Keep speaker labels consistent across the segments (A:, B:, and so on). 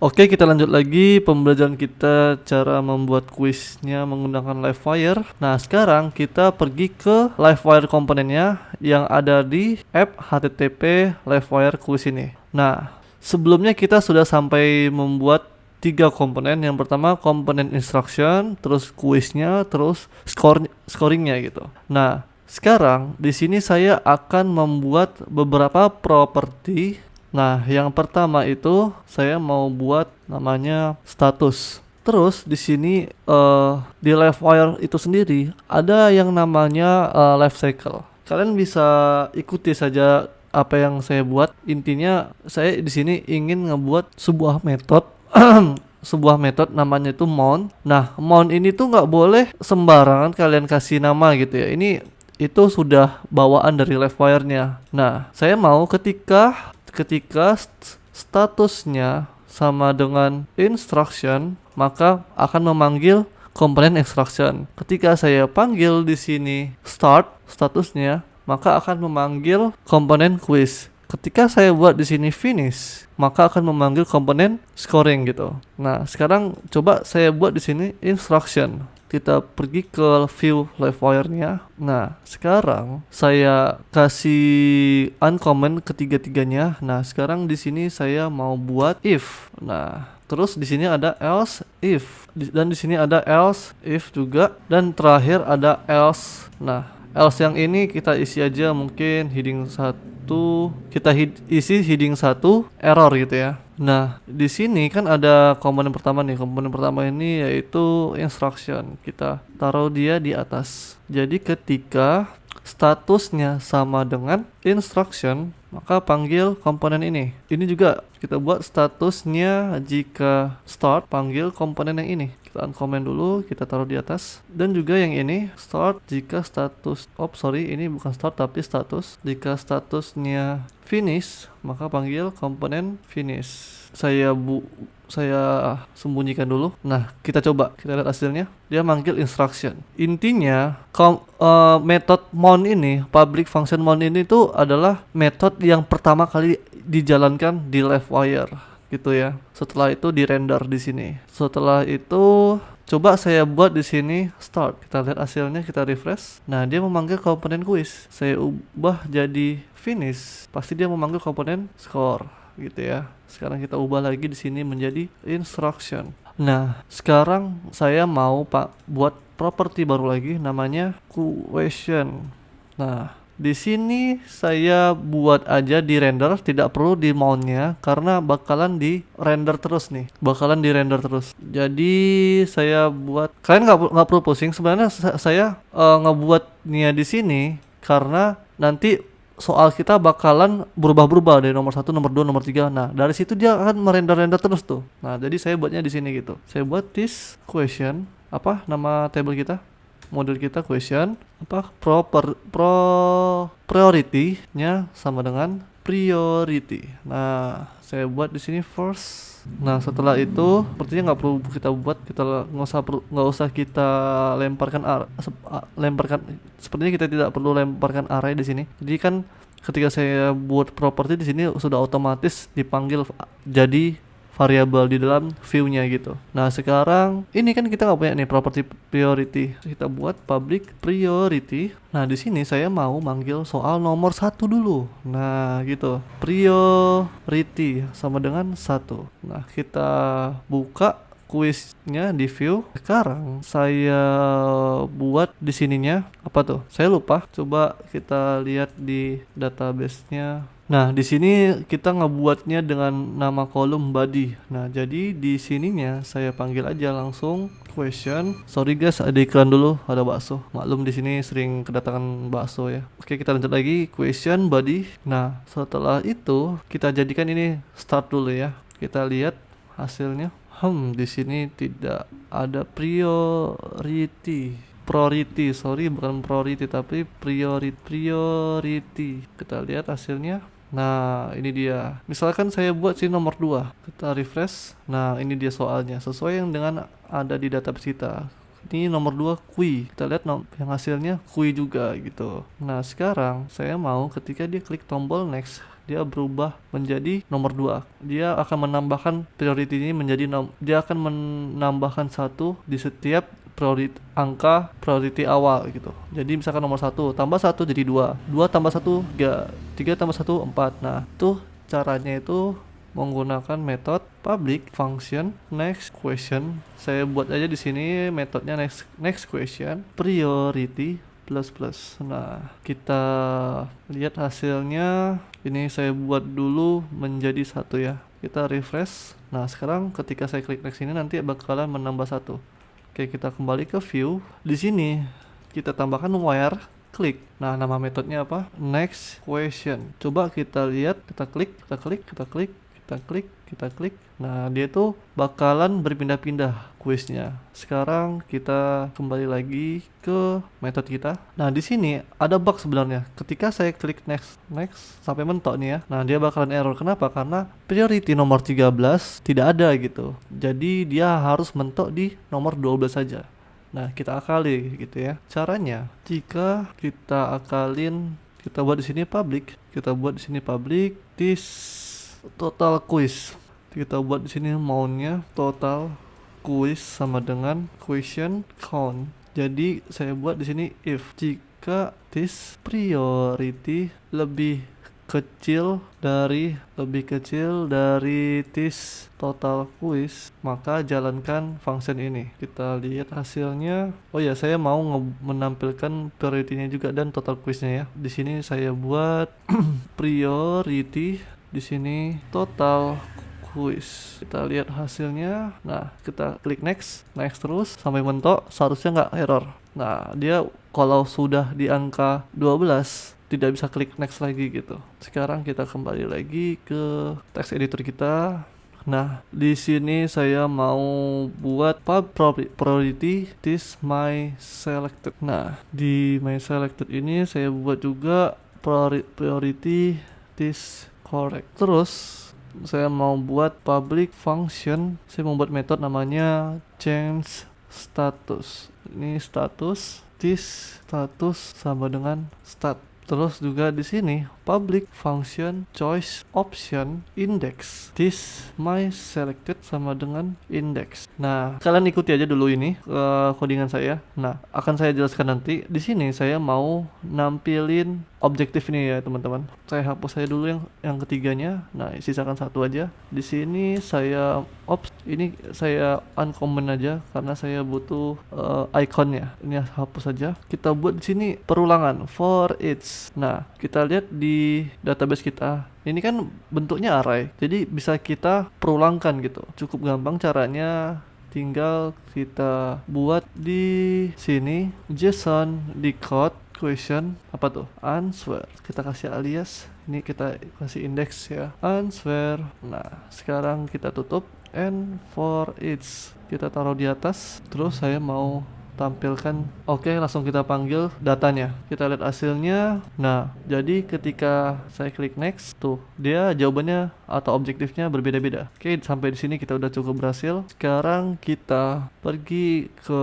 A: Oke, kita lanjut lagi pembelajaran kita cara membuat kuisnya menggunakan Livewire. Nah, sekarang kita pergi ke Livewire komponennya yang ada di app HTTP Livewire Quiz ini. Nah, sebelumnya kita sudah sampai membuat 3 komponen. Yang pertama komponen instruction, terus kuisnya, terus scoringnya gitu. Nah, sekarang di sini saya akan membuat beberapa properti. Nah, yang pertama itu saya mau buat namanya status. Terus di sini di Livewire itu sendiri ada yang namanya life cycle. Kalian bisa ikuti saja apa yang saya buat. Intinya saya di sini ingin ngebuat sebuah metode sebuah metode namanya itu mount. Nah, mount ini tuh nggak boleh sembarangan kalian kasih nama gitu ya. Ini itu sudah bawaan dari Livewire-nya. Nah, saya mau ketika statusnya sama dengan instruction, maka akan memanggil komponen instruction. Ketika saya panggil di sini start statusnya, maka akan memanggil komponen quiz. Ketika saya buat di sini finish, maka akan memanggil komponen scoring gitu. Nah, sekarang coba saya buat di sini instruction. Kita pergi ke view Livewire-nya. Nah, sekarang saya kasih uncommon ketiga-tiganya. Nah, sekarang di sini saya mau buat if. Nah, terus di sini ada else if, dan di sini ada else if juga, dan terakhir ada else. Nah, else yang ini kita isi aja mungkin heading 1, kita isi heading 1 error gitu ya. Nah, di sini kan ada komponen pertama nih. Komponen pertama ini yaitu instruction. Kita taruh dia di atas. Jadi ketika statusnya sama dengan instruction, maka panggil komponen ini. Ini juga kita buat statusnya jika start, panggil komponen yang ini. Kita uncomment dulu, kita taruh di atas. Dan juga yang ini start jika status, ini bukan start tapi status. Jika statusnya finish, maka panggil komponen finish. Saya sembunyikan dulu. Nah, kita coba, kita lihat hasilnya. Dia manggil instruction. Intinya method mount ini, public function mount ini tuh adalah metode yang pertama kali dijalankan di Livewire gitu ya. Setelah itu di render di sini. Setelah itu coba saya buat di sini start. Kita lihat hasilnya, kita refresh. Nah, dia memanggil komponen quiz. Saya ubah jadi finish. Pasti dia memanggil komponen score gitu ya. Sekarang kita ubah lagi di sini menjadi instruction. Nah, sekarang saya mau buat properti baru lagi namanya question. Nah, di sini saya buat aja di render, tidak perlu di mountnya karena bakalan di render terus nih, Jadi saya buat, kalian nggak perlu pusing. Sebenarnya saya ngebuatnya di sini karena nanti soal kita bakalan berubah-berubah dari nomor 1, nomor 2, nomor 3. Nah, dari situ dia akan merender-render terus tuh. Nah, jadi saya buatnya di sini gitu. Saya buat this question, apa nama table kita? Model kita question, priority-nya sama dengan priority. Nah, saya buat di sini first. Nah, setelah itu sepertinya nggak perlu kita buat, nggak usah kita sepertinya kita tidak perlu lemparkan array di sini. Jadi kan ketika saya buat property di sini sudah otomatis dipanggil jadi variabel di dalam view-nya gitu. Nah, sekarang ini kan kita nggak punya nih property priority. Kita buat public priority. Nah, di sini saya mau manggil soal nomor 1 dulu. Nah, gitu. Priority sama dengan 1. Nah, kita buka kuisnya di view. Sekarang saya buat di sininya apa tuh? Saya lupa. Coba kita lihat di database-nya. Nah, di sini kita ngebuatnya dengan nama kolom body. Nah, jadi di sininya saya panggil aja langsung question. Sorry guys, ada iklan dulu, ada bakso. Maklum di sini sering kedatangan bakso ya. Oke, kita lanjut lagi question body. Nah, setelah itu kita jadikan ini start dulu ya. Kita lihat hasilnya. Di sini tidak ada priority, bukan priority tapi priority. Kita lihat hasilnya. Nah, ini dia. Misalkan saya buat sini nomor 2. Kita refresh. Nah, ini dia soalnya. Sesuai yang dengan ada di database kita. Ini nomor 2 kui. Kita lihat yang hasilnya kui juga gitu. Nah, sekarang saya mau ketika dia klik tombol next, dia berubah menjadi nomor 2. Dia akan menambahkan priority ini menjadi dia akan menambahkan 1 di setiap angka priority awal gitu. Jadi misalkan nomor 1 tambah 1 jadi 2, 2 tambah 1 3, 3 tambah 1 4. Nah, tuh caranya itu menggunakan metode public function next question. Saya buat aja di sini metodenya next question priority plus plus. Nah, kita lihat hasilnya. Ini saya buat dulu menjadi 1 ya. Kita refresh. Nah, sekarang ketika saya klik next ini nanti bakalan menambah 1. Oke, kita kembali ke view. Di sini kita tambahkan where klik. Nah, nama metodenya apa? Next question. Coba kita lihat, kita klik. Nah, dia tuh bakalan berpindah-pindah quiznya. Sekarang kita kembali lagi ke metode kita. Nah, di sini ada bug sebenarnya. Ketika saya klik next sampai mentok nih ya. Nah, dia bakalan error. Kenapa? Karena priority nomor 13 tidak ada gitu. Jadi dia harus mentok di nomor 12 saja. Nah, kita akali gitu ya. Caranya, jika kita akalin, kita buat di sini public, this total quiz. Kita buat di sini maunya total quiz sama dengan question count. Jadi saya buat di sini if jika this priority lebih kecil dari this total quiz, maka jalankan function ini. Kita lihat hasilnya. Oh ya, saya mau menampilkan priority-nya juga dan total quiznya ya. Di sini saya buat priority, di sini total quiz. Kita lihat hasilnya. Nah, kita klik next terus sampai mentok, seharusnya nggak error. Nah, dia kalau sudah di angka 12 tidak bisa klik next lagi gitu. Sekarang kita kembali lagi ke text editor kita. Nah, di sini saya mau buat priority this my selected. Nah, di my selected ini saya buat juga priority this correct. Terus saya mau buat public function. Saya mau buat metode namanya change status. Ini status, this status sama dengan stat. Terus juga di sini public function choice option index this my selected sama dengan index. Nah, kalian ikuti aja dulu ini codingan saya. Nah, akan saya jelaskan nanti. Di sini saya mau nampilin objektif ini ya teman-teman. Saya hapus saya dulu yang ketiganya. Nah, sisakan 1 aja. Di sini saya ini saya uncommon aja karena saya butuh iconnya. Ini hapus saja. Kita buat di sini perulangan for each. Nah, kita lihat di database kita. Ini kan bentuknya array. Jadi bisa kita perulangkan gitu. Cukup gampang caranya. Tinggal kita buat di sini JSON decode question apa tuh? Answer. Kita kasih alias. Ini kita kasih index ya. Answer. Nah, sekarang kita tutup and for each kita taruh di atas. Terus saya mau tampilkan. Oke, langsung kita panggil datanya. Kita lihat hasilnya. Nah, jadi ketika saya klik next tuh, dia jawabannya atau objektifnya berbeda-beda. Oke, sampai di sini kita udah cukup berhasil. Sekarang kita pergi ke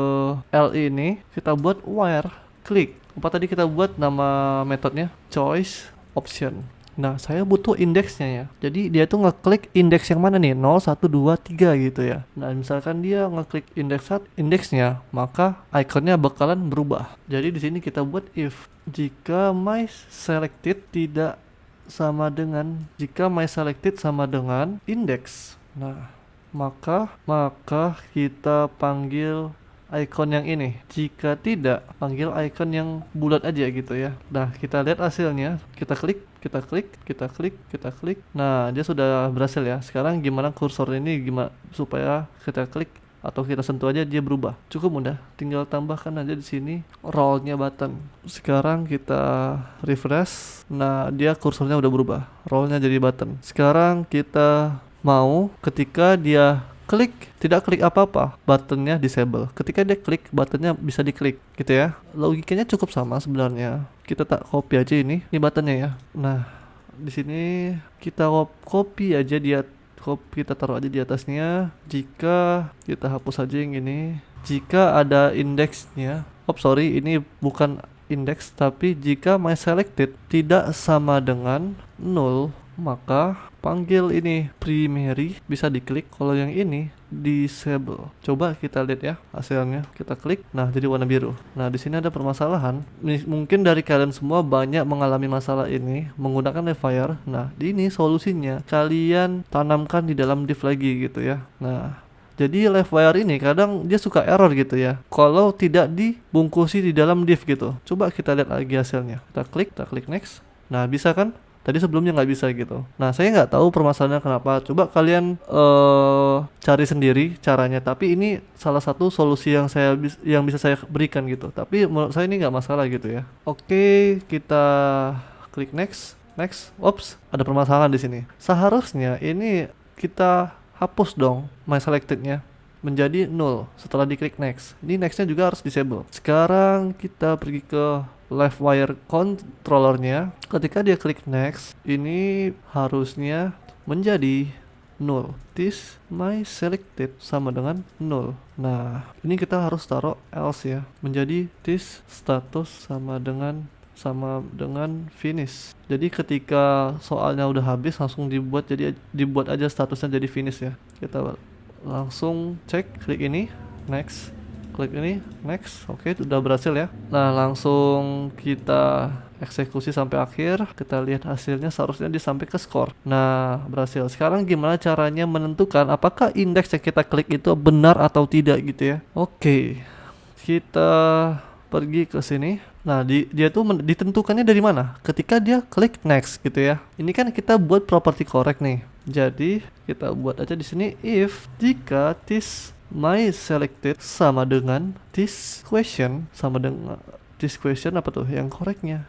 A: L ini, kita buat where klik. Apa tadi kita buat nama metodenya? Choice option. Nah, saya butuh indeksnya ya. Jadi dia tuh ngeklik indeks yang mana nih? 0, 1, 2, 3 gitu ya. Nah, misalkan dia ngeklik indeksnya, maka ikonnya bakalan berubah. Jadi di sini kita buat if jika my selected sama dengan index. Nah, maka kita panggil icon yang ini. Jika tidak, panggil icon yang bulat aja gitu ya. Nah, kita lihat hasilnya. Kita klik. Nah, dia sudah berhasil ya. Sekarang gimana kursor ini supaya kita klik atau kita sentuh aja dia berubah. Cukup mudah. Tinggal tambahkan aja di sini roll-nya button. Sekarang kita refresh. Nah, dia kursornya udah berubah. Roll-nya jadi button. Sekarang kita mau ketika dia tidak klik apa-apa, buttonnya disable. Ketika dia klik, buttonnya bisa diklik gitu ya. Logikanya cukup sama sebenarnya. Kita tak copy aja ini buttonnya ya. Nah, di sini kita copy aja kita taruh aja di atasnya. Jika kita hapus aja yang ini, jika ada indeksnya. Ini bukan indeks, tapi jika my selected tidak sama dengan 0, maka panggil ini primary bisa diklik. Kalau yang ini disable. Coba kita lihat ya hasilnya. Kita klik, nah jadi warna biru. Nah di sini ada permasalahan. Mungkin dari kalian semua banyak mengalami masalah ini menggunakan Livewire. Nah ini solusinya, kalian tanamkan di dalam div lagi gitu ya. Nah jadi Livewire ini kadang dia suka error gitu ya kalau tidak dibungkusi di dalam div gitu. Coba kita lihat lagi hasilnya. Kita klik next. Nah bisa kan? Tadi sebelumnya nggak bisa gitu. Nah saya nggak tahu permasalahannya kenapa. Coba kalian cari sendiri caranya. Tapi ini salah satu solusi yang bisa saya berikan gitu. Tapi menurut saya ini nggak masalah gitu ya. Oke, kita klik next. Ops, ada permasalahan di sini. Seharusnya ini kita hapus dong my selected-nya menjadi null setelah diklik next. Ini nextnya juga harus disable. Sekarang kita pergi ke Livewire controllernya. Ketika dia klik next, ini harusnya menjadi null. This my selected sama dengan null. Nah ini kita harus taruh else ya, menjadi this status sama dengan finish. Jadi ketika soalnya udah habis langsung dibuat aja statusnya jadi finish ya. Kita langsung cek, klik ini next, klik ini next. Oke, udah berhasil ya. Nah langsung kita eksekusi sampai akhir. Kita lihat hasilnya, seharusnya dia sampai ke score. Nah berhasil. Sekarang gimana caranya menentukan apakah indeks yang kita klik itu benar atau tidak gitu ya. Oke, kita pergi ke sini. Nah dia tuh ditentukannya dari mana? Ketika dia klik next gitu ya. Ini kan kita buat property correct nih. Jadi kita buat aja di sini if jika this my selected sama dengan this question apa tuh yang correctnya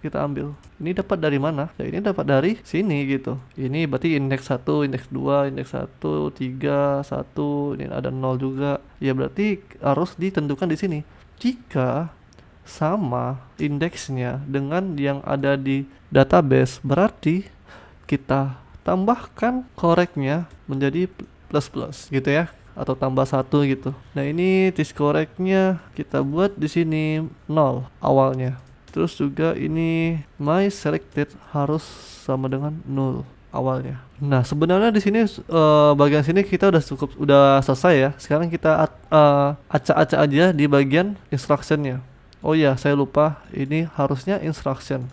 A: kita ambil. Ini dapat dari mana? Ya ini dapat dari sini gitu. Ini berarti indeks 1, indeks 2, indeks 1, 3, 1, ini ada 0 juga. Ya berarti harus ditentukan di sini. Jika sama indeksnya dengan yang ada di database, berarti kita tambahkan correctnya menjadi plus gitu ya, atau tambah 1 gitu. Nah ini this correctnya kita buat di sini 0 awalnya. Terus juga ini my selected harus sama dengan 0 awalnya. Nah sebenarnya di sini bagian sini kita udah selesai ya. Sekarang kita acak-acak aja di bagian instructionnya. Oh iya, saya lupa, ini harusnya instruction.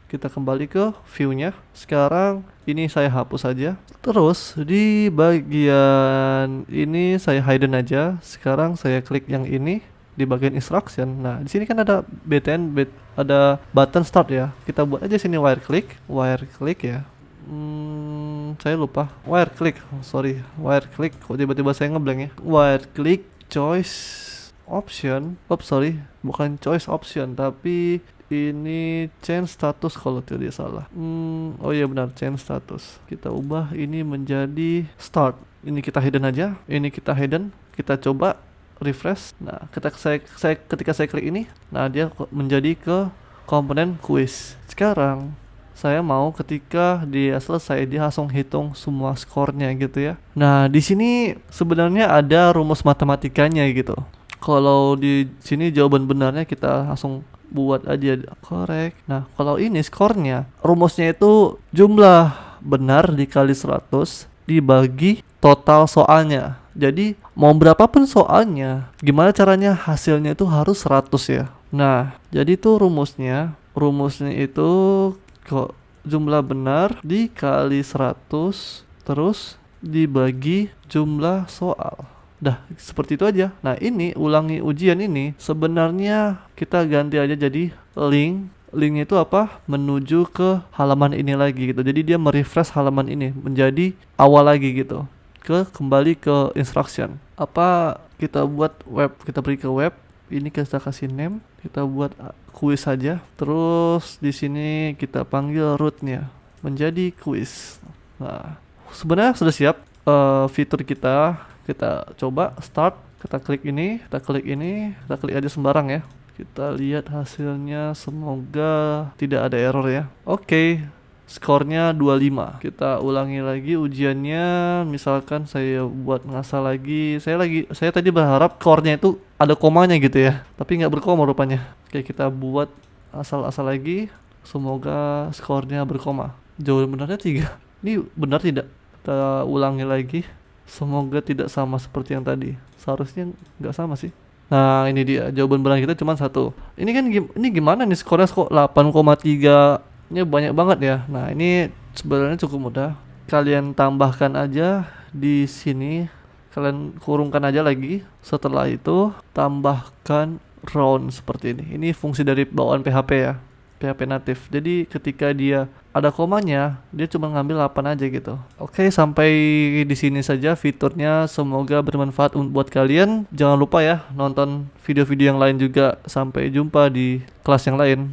A: Kita kembali ke view-nya. Sekarang ini saya hapus aja. Terus di bagian ini saya hidden aja. Sekarang saya klik yang ini di bagian instruction. Nah, di sini kan ada ada button start ya. Kita buat aja sini wire click ya. Saya lupa. Wire click. Kok tiba-tiba saya ngeblank ya. Wire click choice option. Bukan choice option, tapi ini change status kalau tidak salah. Oh iya benar, change status. Kita ubah ini menjadi start. Ini kita hidden aja. Kita coba refresh. Nah, ketika saya klik ini, nah dia menjadi ke komponen quiz. Sekarang saya mau ketika dia selesai dia langsung hitung semua skornya gitu ya. Nah, di sini sebenarnya ada rumus matematikanya gitu. Kalau di sini jawaban benarnya kita langsung buat aja correct. Nah, kalau ini skornya, rumusnya itu jumlah benar dikali 100 dibagi total soalnya. Jadi, mau berapapun soalnya, gimana caranya hasilnya itu harus 100 ya. Nah, jadi itu rumusnya itu kok jumlah benar dikali 100 terus dibagi jumlah soal. Dah, seperti itu aja. Nah, ini ulangi ujian ini sebenarnya kita ganti aja jadi linknya itu apa? Menuju ke halaman ini lagi gitu. Jadi dia merefresh halaman ini menjadi awal lagi gitu. Kembali ke instruction. Apa kita buat web, kita beri ke web. Ini kita kasih name, kita buat quiz saja. Terus di sini kita panggil rootnya menjadi quiz. Nah, sebenarnya sudah siap fitur kita. Kita coba start, kita klik aja sembarang ya. Kita lihat hasilnya, semoga tidak ada error ya. Oke, skornya 25. Kita ulangi lagi ujiannya. Misalkan saya buat ngasal lagi. Saya tadi berharap skornya itu ada komanya gitu ya, tapi nggak berkoma rupanya. Oke, kita buat asal-asal lagi. Semoga skornya berkoma. Jawaban benarnya 3. Ini benar tidak? Kita ulangi lagi. Semoga tidak sama seperti yang tadi. Seharusnya nggak sama sih. Nah ini dia, jawaban benar kita cuma 1. Ini kan ini gimana nih skornya kok 8,3 nya banyak banget ya. Nah ini sebenarnya cukup mudah. Kalian tambahkan aja di sini, kalian kurungkan aja lagi. Setelah itu tambahkan round seperti ini. Ini fungsi dari bawaan PHP ya, PHP natif. Jadi ketika dia ada komanya, dia cuma ngambil 8 aja gitu. Oke, sampai di sini saja fiturnya. Semoga bermanfaat buat kalian. Jangan lupa ya nonton video-video yang lain juga. Sampai jumpa di kelas yang lain.